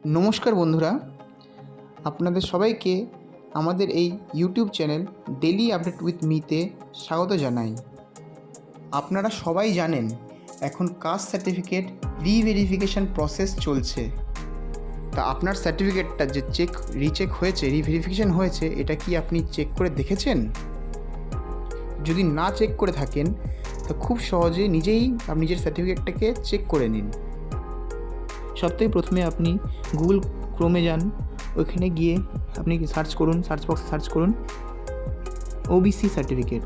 নমস্কার বন্ধুরা, আপনাদের সবাইকে আমাদের এই YouTube channel daily update with মিতে স্বাগত জানাই। আপনারা সবাই জানেন এখন কাস্ট সার্টিফিকেট রিভেরিফিকেশান প্রসেস চলছে। তা আপনার সার্টিফিকেটটা যে রিচেক হয়েছে, রিভেরিফিকেশান হয়েছে, এটা কি আপনি চেক করে দেখেছেন? যদি না চেক করে থাকেন তো খুব সহজে নিজেই নিজের সার্টিফিকেটটাকে চেক করে নিন। সবথেকে প্রথমে আপনি গুগল ক্রোমে যান, ওইখানে গিয়ে আপনি সার্চ করুন, সার্চ বক্সে সার্চ করুন ওবিসি সার্টিফিকেট,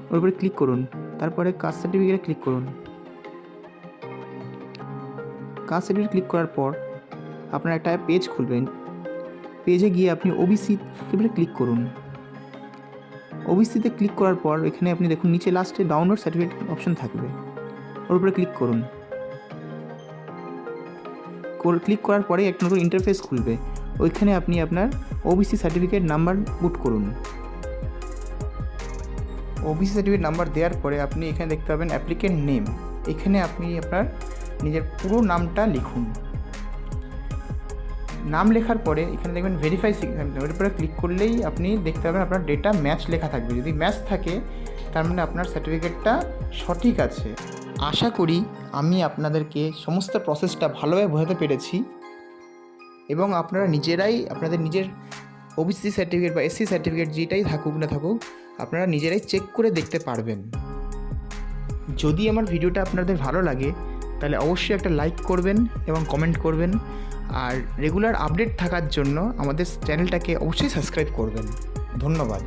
ওর উপরে ক্লিক করুন। তারপরে কাস্ট সার্টিফিকেটে ক্লিক করুন। কাস্ট সার্টিফিকেট ক্লিক করার পর আপনার একটা পেজ খুলবেন। পেজে গিয়ে আপনি ওবিসিতে ক্লিক করুন। ওবিসিতে ক্লিক করার পর এখানে আপনি দেখুন নিচে লাস্টে ডাউনলোড সার্টিফিকেট অপশন থাকবে, ওর উপরে ক্লিক করুন। ক্লিক করার পরে একটা নতুন ইন্টারফেস খুলবে, ওইখানে আপনি আপনার ওবিসি সার্টিফিকেট নাম্বার পুট করুন। ওবিসি সার্টিফিকেট নাম্বার দেওয়ার পরে আপনি এখানে দেখতে পাবেন অ্যাপ্লিকেন্ট নেম, এখানে আপনি আপনার নিজের পুরো নামটা লিখুন। নাম লেখার পরে এখানে দেখবেন ভেরিফাই সিগনেচার, ওর উপরে ক্লিক করলেই আপনি দেখতে পাবেন আপনার ডেটা ম্যাচ লেখা থাকবে। যদি ম্যাচ থাকে তার মানে আপনার সার্টিফিকেটটা সঠিক আছে। আশা করি আমি আপনাদেরকে সমস্ত প্রসেসটা ভালোভাবে বোঝাতে পেরেছি এবং আপনারা নিজেরাই আপনাদের নিজের ওবিসি সার্টিফিকেট বা এসসি সার্টিফিকেট যেটাই থাকুক না থাকুক আপনারা নিজেরাই চেক করে দেখতে পারবেন। যদি আমার ভিডিওটা আপনাদের ভালো লাগে তাহলে অবশ্যই একটা লাইক করবেন এবং কমেন্ট করবেন, আর রেগুলার আপডেট থাকার জন্য আমাদের চ্যানেলটাকে অবশ্যই সাবস্ক্রাইব করবেন। ধন্যবাদ।